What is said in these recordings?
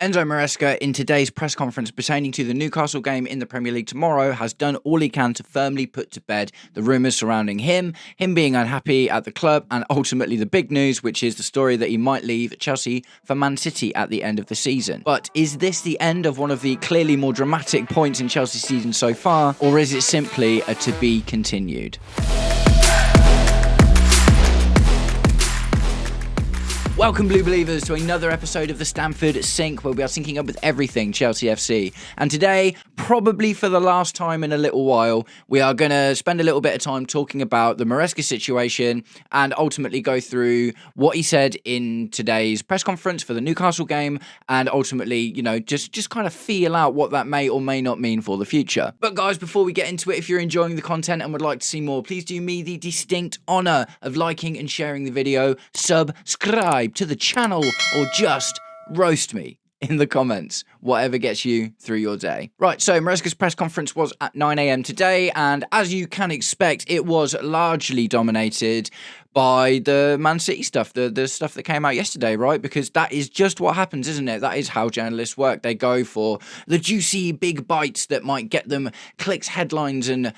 Enzo Maresca, in today's press conference pertaining to the Newcastle game in the Premier League tomorrow, has done all he can to firmly put to bed the rumours surrounding him being unhappy at the club, and ultimately the big news, which is the story that he might leave Chelsea for Man City at the end of the season. But is this the end of one of the clearly more dramatic points in Chelsea's season so far, or is it simply a to be continued? Welcome, Blue Believers, to another episode of the Stamford Sync, where we are syncing up with everything Chelsea FC. And today, probably for the last time in a little while, we are going to spend a little bit of time talking about the Maresca situation and ultimately go through what he said in today's press conference for the Newcastle game and ultimately, just kind of feel out what that may or may not mean for the future. But guys, before we get into it, if you're enjoying the content and would like to see more, please do me the distinct honour of liking and sharing the video, subscribe to the channel, or just roast me in the comments, whatever gets you through your day. Right, so Maresca's press conference was at 9 a.m. today, and as you can expect, it was largely dominated by the Man City stuff, the stuff that came out yesterday, right? Because that is just what happens, isn't it? That is how journalists work. They go for the juicy big bites that might get them clicks, headlines, and,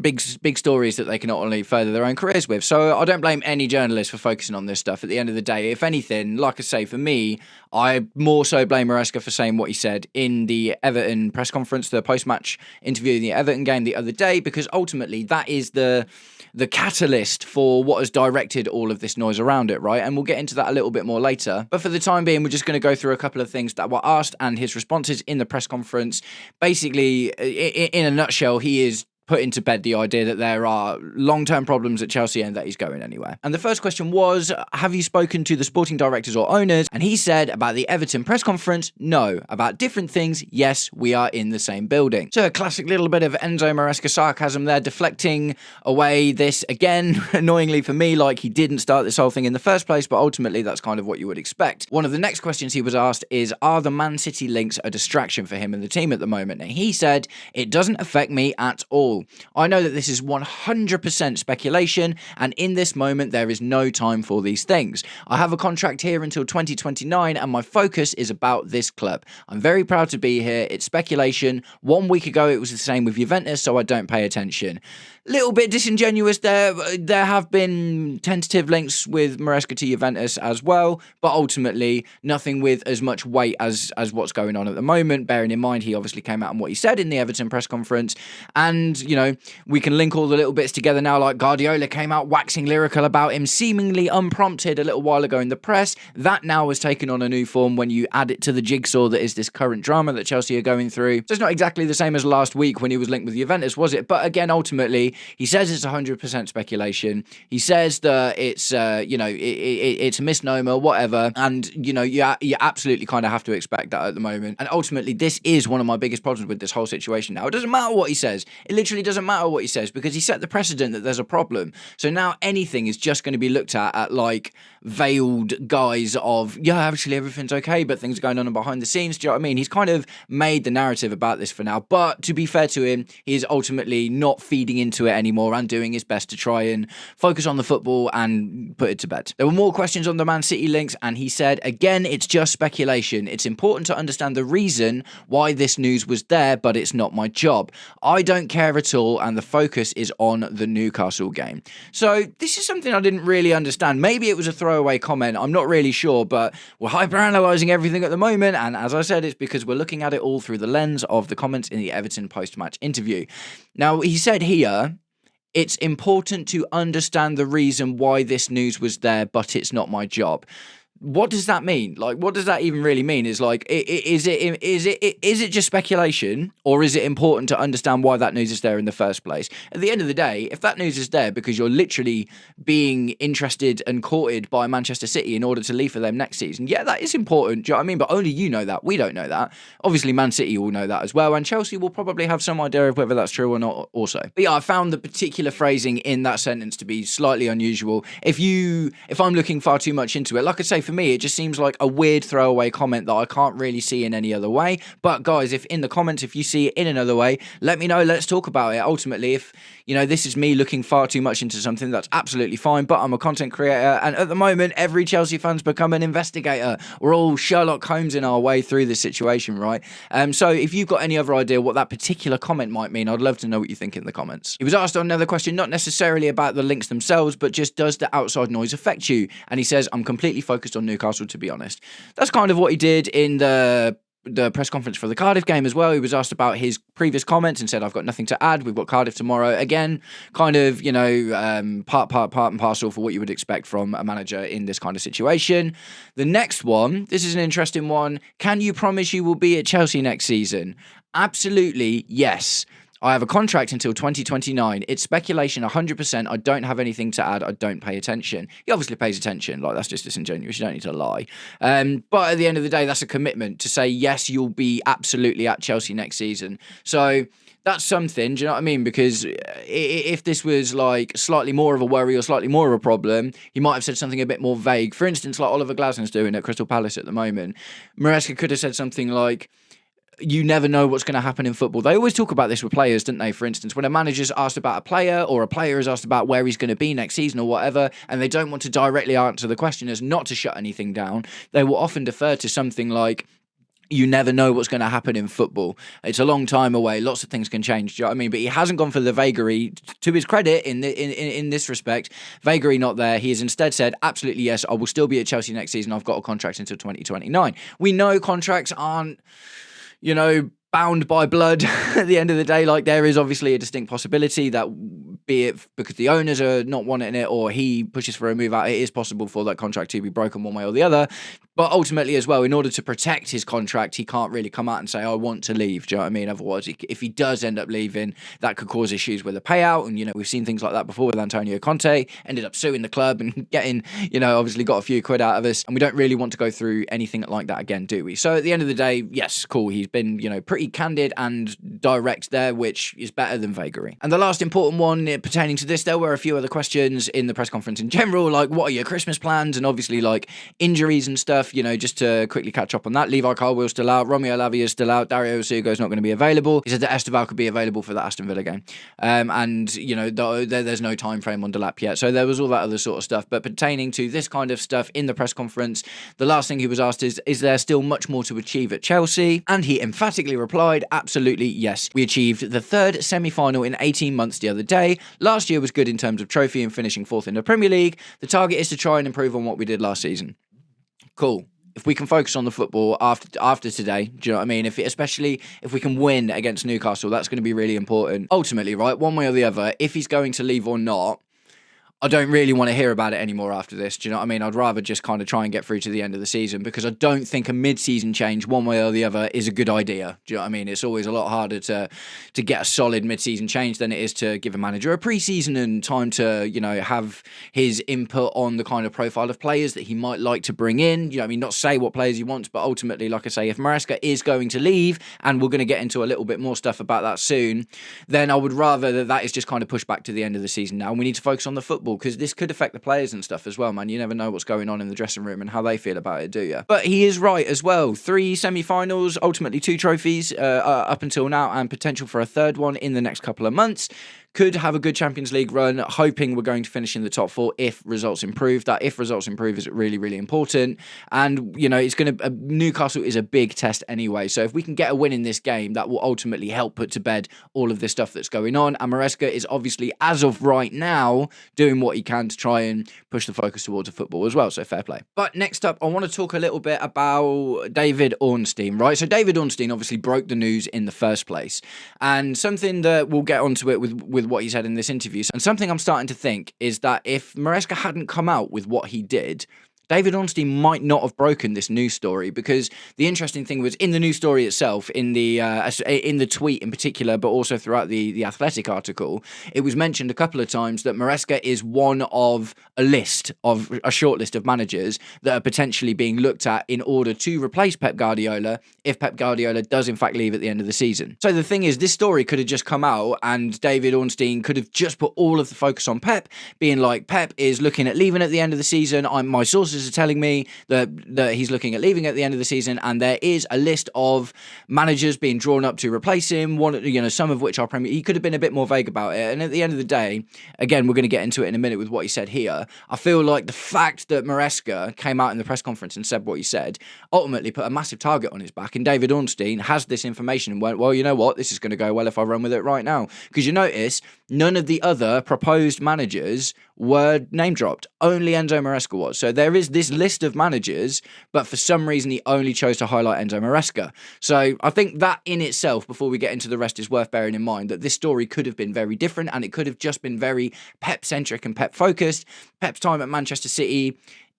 big stories that they can not only further their own careers with. So I don't blame any journalist for focusing on this stuff at the end of the day. If anything, like I say, for me, I more so blame Maresca for saying what he said in the Everton press conference, the post-match interview in the Everton game the other day, because ultimately that is the catalyst for what has directed all of this noise around it, right? And we'll get into that a little bit more later. But for the time being, we're just going to go through a couple of things that were asked and his responses in the press conference. Basically, in a nutshell, he is putting to bed the idea that there are long-term problems at Chelsea and that he's going anywhere. And the first question was, have you spoken to the sporting directors or owners? And he said about the Everton press conference, no. About different things, yes, we are in the same building. So a classic little bit of Enzo Maresca sarcasm there, deflecting away this, again, annoyingly for me, like he didn't start this whole thing in the first place, but ultimately that's kind of what you would expect. One of the next questions he was asked is, are the Man City links a distraction for him and the team at the moment? And he said, it doesn't affect me at all. I know that this is 100% speculation, and in this moment there is no time for these things. I have a contract here until 2029 and my focus is about this club. I'm very proud to be here. It's speculation. 1 week ago it was the same with Juventus, so I don't pay attention. Little bit disingenuous there. There have been tentative links with Maresca to Juventus as well, but ultimately nothing with as much weight as what's going on at the moment, bearing in mind he obviously came out and what he said in the Everton press conference. And, we can link all the little bits together now, like Guardiola came out waxing lyrical about him seemingly unprompted a little while ago in the press. That now has taken on a new form when you add it to the jigsaw that is this current drama that Chelsea are going through. So it's not exactly the same as last week when he was linked with Juventus, was it? But again, ultimately, he says it's 100% speculation. He says that it's, it's a misnomer, whatever. And, you absolutely kind of have to expect that at the moment. And ultimately, this is one of my biggest problems with this whole situation now. It doesn't matter what he says. It literally doesn't matter what he says because he set the precedent that there's a problem. So now anything is just going to be looked at like veiled guise of, yeah, actually everything's okay, but things are going on behind the scenes. Do you know what I mean? He's kind of made the narrative about this for now. But to be fair to him, he is ultimately not feeding into it anymore and doing his best to try and focus on the football and put it to bed. There were more questions on the Man City links, and he said, again, it's just speculation. It's important to understand the reason why this news was there, but it's not my job. I don't care at all, and the focus is on the Newcastle game. So this is something I didn't really understand. Maybe it was a throwaway comment. I'm not really sure, but we're hyper-analysing everything at the moment, and as I said, it's because we're looking at it all through the lens of the comments in the Everton post-match interview. Now, he said here, it's important to understand the reason why this news was there, but it's not my job. What does that mean? Like, what does that even really mean? Is it just speculation, or is it important to understand why that news is there in the first place? At the end of the day, if that news is there because you're literally being interested and courted by Manchester City in order to leave for them next season, yeah, that is important. Do you know what I mean? But only you know that. We don't know that. Obviously, Man City will know that as well, and Chelsea will probably have some idea of whether that's true or not also. But yeah, I found the particular phrasing in that sentence to be slightly unusual. If I'm looking far too much into it, like I say, for me, it just seems like a weird throwaway comment that I can't really see in any other way. But guys, if in the comments, if you see it in another way, let me know. Let's talk about it. Ultimately, if this is me looking far too much into something, that's absolutely fine. But I'm a content creator, and at the moment, every Chelsea fan's become an investigator. We're all Sherlock Holmes in our way through this situation, right? So if you've got any other idea what that particular comment might mean, I'd love to know what you think in the comments. He was asked another question, not necessarily about the links themselves, but just does the outside noise affect you? And he says, I'm completely focused on Newcastle, to be honest. That's kind of what he did in the press conference for the Cardiff game as well. He was asked about his previous comments and said, I've got nothing to add. We've got Cardiff tomorrow. Again, kind of, part and parcel for what you would expect from a manager in this kind of situation. The next one, this is an interesting one. Can you promise you will be at Chelsea next season? Absolutely, yes. I have a contract until 2029. It's speculation 100%. I don't have anything to add. I don't pay attention. He obviously pays attention. Like, that's just disingenuous. You don't need to lie. But at the end of the day, that's a commitment to say, yes, you'll be absolutely at Chelsea next season. So that's something, do you know what I mean? Because if this was like slightly more of a worry or slightly more of a problem, he might have said something a bit more vague. For instance, like Oliver Glasner's doing at Crystal Palace at the moment. Maresca could have said something like, you never know what's going to happen in football. They always talk about this with players, don't they? For instance, when a manager's asked about a player or a player is asked about where he's going to be next season or whatever, and they don't want to directly answer the question as not to shut anything down, they will often defer to something like, you never know what's going to happen in football. It's a long time away. Lots of things can change. Do you know what I mean? But he hasn't gone for the vagary. To his credit, in this respect, vagary not there. He has instead said, absolutely yes, I will still be at Chelsea next season. I've got a contract until 2029. We know contracts aren't bound by blood at the end of the day. Like, there is obviously a distinct possibility that, be it because the owners are not wanting it or he pushes for a move out, it is possible for that contract to be broken one way or the other. But ultimately as well, in order to protect his contract, he can't really come out and say, I want to leave. Do you know what I mean? Otherwise, if he does end up leaving, that could cause issues with a payout. And, we've seen things like that before with Antonio Conte, ended up suing the club and getting, obviously got a few quid out of us. And we don't really want to go through anything like that again, do we? So at the end of the day, yes, cool. He's been, pretty candid and direct there, which is better than vagary. And the last important one pertaining to this, there were a few other questions in the press conference in general, like what are your Christmas plans? And obviously like injuries and stuff, just to quickly catch up on that. Levi Colwill's still out, Romeo Lavia's still out, Dario Usugo's not going to be available. He said that Esteval could be available for the Aston Villa game. There's no time frame on Delap yet. So there was all that other sort of stuff. But pertaining to this kind of stuff in the press conference, the last thing he was asked is there still much more to achieve at Chelsea? And he emphatically replied, absolutely yes. We achieved the third semi-final in 18 months the other day. Last year was good in terms of trophy and finishing fourth in the Premier League. The target is to try and improve on what we did last season. Cool. If we can focus on the football after today, do you know what I mean? Especially if we can win against Newcastle, that's going to be really important. Ultimately, right, one way or the other, if he's going to leave or not, I don't really want to hear about it anymore after this. Do you know what I mean? I'd rather just kind of try and get through to the end of the season, because I don't think a mid-season change one way or the other is a good idea. Do you know what I mean? It's always a lot harder to get a solid mid-season change than it is to give a manager a pre-season and time to, have his input on the kind of profile of players that he might like to bring in. You know what I mean? Not say what players he wants, but ultimately, like I say, if Maresca is going to leave, and we're going to get into a little bit more stuff about that soon, then I would rather that is just kind of pushed back to the end of the season now, and we need to focus on the football, because this could affect the players and stuff as well, man. You never know what's going on in the dressing room and how they feel about it, do you? But he is right as well. 3 semi-finals, ultimately 2 trophies up until now, and potential for a third one in the next couple of months. Could have a good Champions League run, hoping we're going to finish in the top 4 if results improve. That if results improve is really, really important. And, it's going to... Newcastle is a big test anyway. So if we can get a win in this game, that will ultimately help put to bed all of this stuff that's going on. And Maresca is obviously, as of right now, doing what he can to try and push the focus towards the football as well. So fair play. But next up, I want to talk a little bit about David Ornstein, right? So David Ornstein obviously broke the news in the first place. And something that we'll get onto it with what he said in this interview. And something I'm starting to think is that if Maresca hadn't come out with what he did, David Ornstein might not have broken this news story, because the interesting thing was in the news story itself, in the tweet in particular, but also throughout the Athletic article, it was mentioned a couple of times that Maresca is one of a short list of managers that are potentially being looked at in order to replace Pep Guardiola if Pep Guardiola does in fact leave at the end of the season. So the thing is, this story could have just come out and David Ornstein could have just put all of the focus on Pep, being like, Pep is looking at leaving at the end of the season. My sources sources are telling me that he's looking at leaving at the end of the season, and there is a list of managers being drawn up to replace him. Some of which are Premier. He could have been a bit more vague about it. And at the end of the day, again, we're going to get into it in a minute with what he said here. I feel like the fact that Maresca came out in the press conference and said what he said ultimately put a massive target on his back. And David Ornstein has this information and went, well, you know what? This is going to go well if I run with it right now. Because you notice none of the other proposed managers were name dropped. Only Enzo Maresca was. So there is this list of managers, but for some reason he only chose to highlight Enzo Maresca. So I think that in itself, before we get into the rest, is worth bearing in mind that this story could have been very different, and it could have just been very Pep-centric and Pep-focused. Pep's time at Manchester City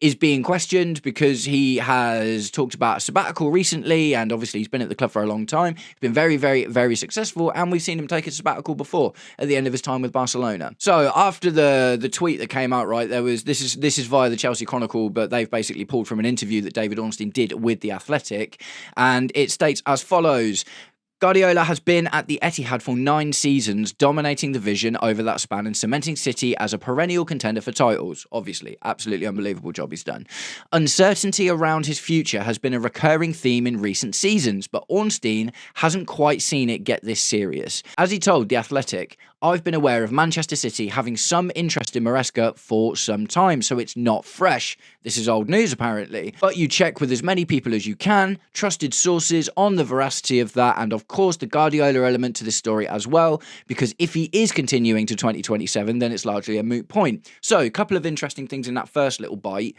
is being questioned because he has talked about a sabbatical recently, and obviously he's been at the club for a long time. He's been very, very, very successful, and we've seen him take a sabbatical before at the end of his time with Barcelona. So after the tweet that came out, right, this is via the Chelsea Chronicle, but they've basically pulled from an interview that David Ornstein did with The Athletic, and it states as follows: Guardiola has been at the Etihad for 9 seasons, dominating the vision over that span and cementing City as a perennial contender for titles. Obviously, absolutely unbelievable job he's done. Uncertainty around his future has been a recurring theme in recent seasons, but Ornstein hasn't quite seen it get this serious. As he told The Athletic, I've been aware of Manchester City having some interest in Maresca for some time, so it's not fresh. This is old news, apparently. But you check with as many people as you can, trusted sources on the veracity of that, and of course the Guardiola element to this story as well, because if he is continuing to 2027, then it's largely a moot point. So, a couple of interesting things in that first little bite.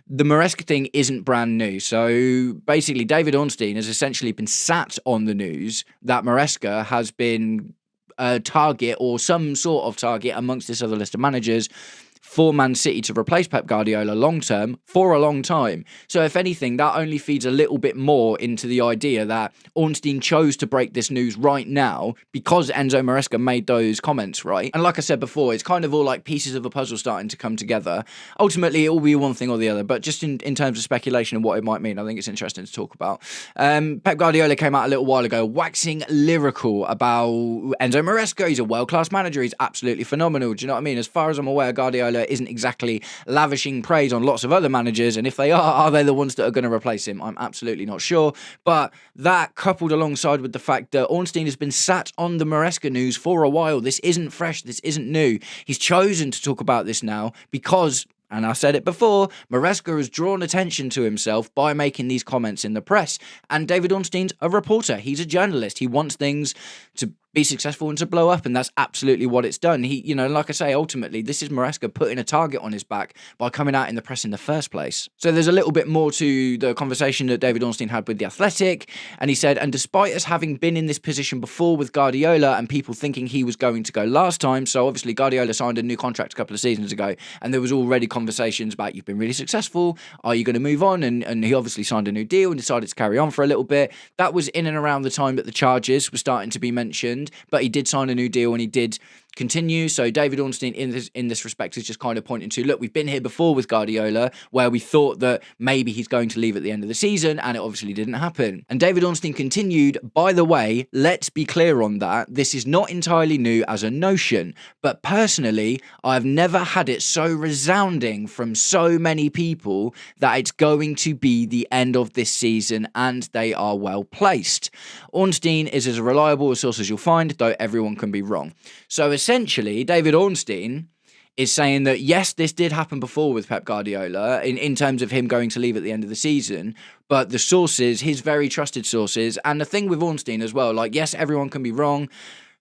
The Maresca thing isn't brand new. So basically, David Ornstein has essentially been sat on the news that Maresca has been a target or some sort of target amongst this other list of managers for Man City to replace Pep Guardiola long term for a long time. So if anything, that only feeds a little bit more into the idea that Ornstein chose to break this news right now because Enzo Maresca made those comments, right? And like I said before, it's kind of all like pieces of a puzzle starting to come together. Ultimately, it will be one thing or the other, but just in terms of speculation and what it might mean, I think it's interesting to talk about. Pep Guardiola came out a little while ago waxing lyrical about Enzo Maresca. He's a world-class manager. He's absolutely phenomenal. Do you know what I mean? As far as I'm aware, Guardiola isn't exactly lavishing praise on lots of other managers, and if they are they the ones that are going to replace him? I'm absolutely not sure. But that coupled alongside with the fact that Ornstein has been sat on the Maresca news for a while. This isn't fresh, this isn't new. He's chosen to talk about this now because, and I said it before, Maresca has drawn attention to himself by making these comments in the press. And David Ornstein's a reporter. He's a journalist. He wants things to be successful and to blow up, and that's absolutely what it's done. He, like I say, ultimately, this is Maresca putting a target on his back by coming out in the press in the first place. So there's a little bit more to the conversation that David Ornstein had with The Athletic, and he said, and despite us having been in this position before with Guardiola and people thinking he was going to go last time, so obviously Guardiola signed a new contract a couple of seasons ago, and there was already conversations about, you've been really successful, are you going to move on? And he obviously signed a new deal and decided to carry on for a little bit. That was in and around the time that the charges were starting to be mentioned, but he did sign a new deal and he did continue. So David Ornstein in this respect is just kind of pointing to, look, we've been here before with Guardiola where we thought that maybe he's going to leave at the end of the season, and it obviously didn't happen. And David Ornstein continued, by the way, let's be clear on that, this is not entirely new as a notion, but personally I've never had it so resounding from so many people that it's going to be the end of this season, and they are well placed. Ornstein is as reliable a source as you'll find, though everyone can be wrong. So essentially, David Ornstein is saying that, yes, this did happen before with Pep Guardiola in terms of him going to leave at the end of the season, but the sources, his very trusted sources, and the thing with Ornstein as well, like, yes, everyone can be wrong,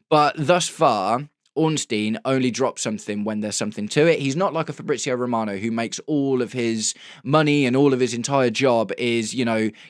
but thus far, Ornstein only drops something when there's something to it. He's not like a Fabrizio Romano who makes all of his money and all of his entire job is,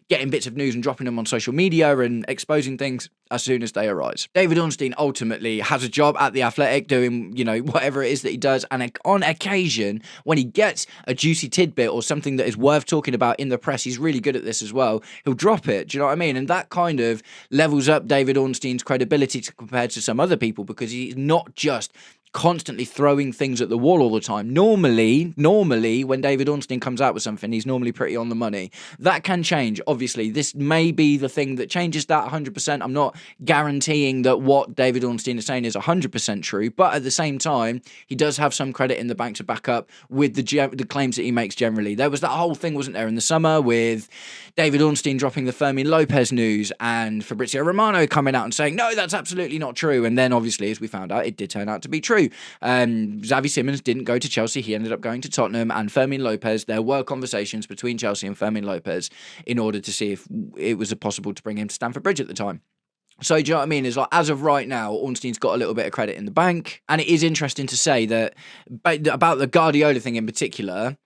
getting bits of news and dropping them on social media and exposing things as soon as they arise. David Ornstein ultimately has a job at The Athletic doing, whatever it is that he does, and on occasion, when he gets a juicy tidbit or something that is worth talking about in the press, he's really good at this as well, he'll drop it, do you know what I mean? And that kind of levels up David Ornstein's credibility compared to some other people, because he's not just constantly throwing things at the wall all the time. Normally, when David Ornstein comes out with something, he's normally pretty on the money. That can change. Obviously, this may be the thing that changes that 100%. I'm not guaranteeing that what David Ornstein is saying is 100% true, but at the same time, he does have some credit in the bank to back up with the claims that he makes generally. There was that whole thing, wasn't there, in the summer with David Ornstein dropping the Fermin Lopez news and Fabrizio Romano coming out and saying, no, that's absolutely not true. And then obviously, as we found out, it did turn out to be true. Xavi Simons didn't go to Chelsea. He ended up going to Tottenham, and Fermin Lopez, there were conversations between Chelsea and Fermin Lopez in order to see if it was possible to bring him to Stamford Bridge at the time. So, do you know what I mean? It's like, as of right now, Ornstein's got a little bit of credit in the bank. And it is interesting to say that about the Guardiola thing in particular,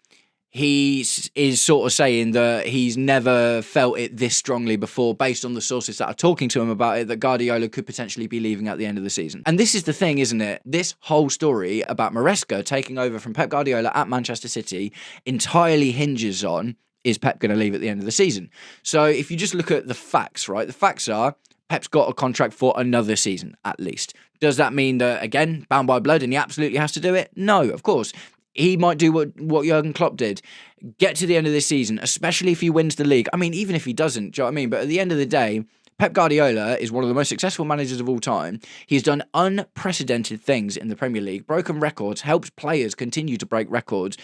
he is sort of saying that he's never felt it this strongly before, based on the sources that are talking to him about it, that Guardiola could potentially be leaving at the end of the season. And this is the thing, isn't it? This whole story about Maresca taking over from Pep Guardiola at Manchester City entirely hinges on, is Pep going to leave at the end of the season? So if you just look at the facts, right? The facts are, Pep's got a contract for another season, at least. Does that mean that, again, bound by blood, and he absolutely has to do it? No, of course. He might do what Jurgen Klopp did. Get to the end of this season, especially if he wins the league. I mean, even if he doesn't, do you know what I mean? But at the end of the day, Pep Guardiola is one of the most successful managers of all time. He's done unprecedented things in the Premier League, broken records, helped players continue to break records,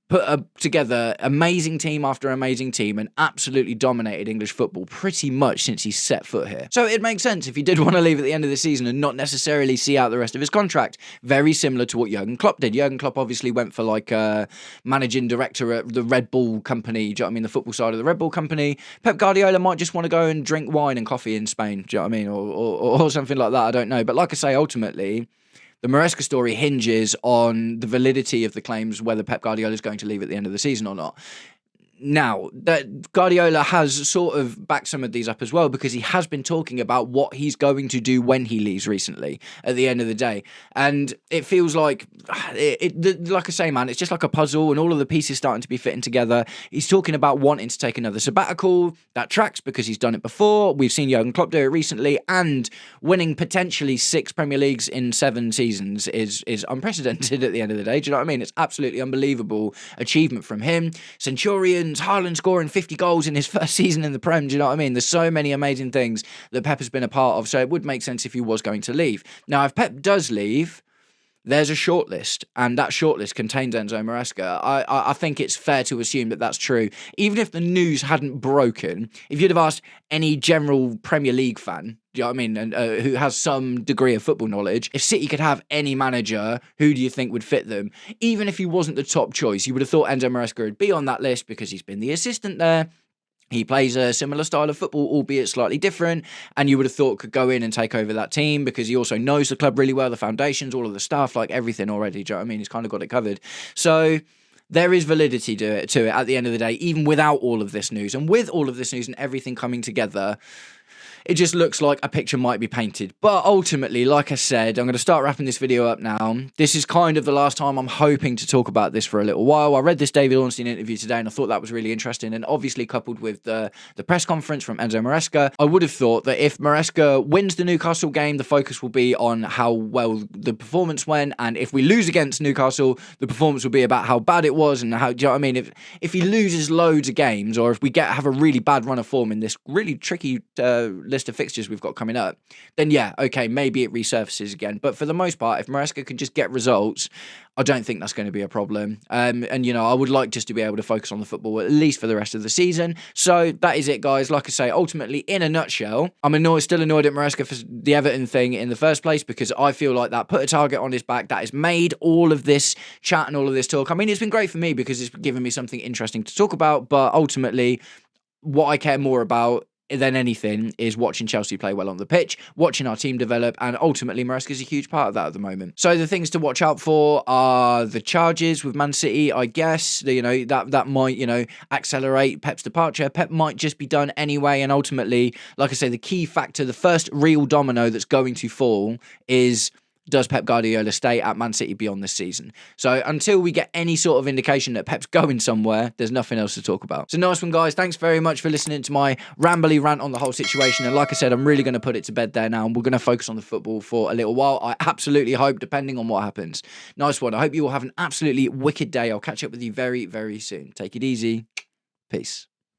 put together amazing team after amazing team, and absolutely dominated English football pretty much since he set foot here. So it makes sense if he did want to leave at the end of the season and not necessarily see out the rest of his contract. Very similar to what Jurgen Klopp did. Jurgen Klopp obviously went for like a managing director at the Red Bull company, do you know what I mean, the football side of the Red Bull company. Pep Guardiola might just want to go and drink wine and coffee in Spain, do you know what I mean, or something like that, I don't know. But like I say, ultimately, the Maresca story hinges on the validity of the claims whether Pep Guardiola is going to leave at the end of the season or not. Now, that Guardiola has sort of backed some of these up as well, because he has been talking about what he's going to do when he leaves recently, at the end of the day. And it feels like, like I say, man, it's just like a puzzle, and all of the pieces starting to be fitting together. He's talking about wanting to take another sabbatical. That tracks because he's done it before. We've seen Jurgen Klopp do it recently, and winning potentially 6 Premier Leagues in 7 seasons is unprecedented at the end of the day. Do you know what I mean? It's absolutely unbelievable achievement from him. Centurion, Haaland scoring 50 goals in his first season in the Prem, do you know what I mean? There's so many amazing things that Pep has been a part of, so it would make sense if he was going to leave. Now, if Pep does leave, there's a shortlist, and that shortlist contains Enzo Maresca. I think it's fair to assume that that's true. Even if the news hadn't broken, if you'd have asked any general Premier League fan, do you know what I mean, and who has some degree of football knowledge, if City could have any manager, who do you think would fit them? Even if he wasn't the top choice, you would have thought Enzo Maresca would be on that list because he's been the assistant there. He plays a similar style of football, albeit slightly different, and you would have thought could go in and take over that team because he also knows the club really well, the foundations, all of the stuff, like everything already. Do you know what I mean? He's kind of got it covered. So there is validity to it at the end of the day, even without all of this news. And with all of this news and everything coming together, it just looks like a picture might be painted. But ultimately, like I said, I'm going to start wrapping this video up now. This is kind of the last time I'm hoping to talk about this for a little while. I read this David Ornstein interview today, and I thought that was really interesting. And obviously, coupled with the press conference from Enzo Maresca, I would have thought that if Maresca wins the Newcastle game, the focus will be on how well the performance went. And if we lose against Newcastle, the performance will be about how bad it was and how, do you know what I mean? If he loses loads of games, or if we have a really bad run of form in this really tricky list of fixtures we've got coming up, then yeah, okay, maybe it resurfaces again. But for the most part, if Maresca can just get results, I don't think that's going to be a problem. And, you know, I would like just to be able to focus on the football at least for the rest of the season. So that is it, guys. Like I say, ultimately, in a nutshell, I'm still annoyed at Maresca for the Everton thing in the first place, because I feel like that put a target on his back. That has made all of this chat and all of this talk. I mean, it's been great for me because it's given me something interesting to talk about, but ultimately, what I care more about than anything is watching Chelsea play well on the pitch, watching our team develop, and ultimately Maresca is a huge part of that at the moment. So the things to watch out for are the charges with Man City, I guess. That might, accelerate Pep's departure. Pep might just be done anyway, and ultimately, like I say, the key factor, the first real domino that's going to fall is does Pep Guardiola stay at Man City beyond this season? So until we get any sort of indication that Pep's going somewhere, there's nothing else to talk about. So nice one, guys. Thanks very much for listening to my rambly rant on the whole situation. And like I said, I'm really going to put it to bed there now, and we're going to focus on the football for a little while. I absolutely hope, depending on what happens. Nice one. I hope you all have an absolutely wicked day. I'll catch up with you very, very soon. Take it easy. Peace.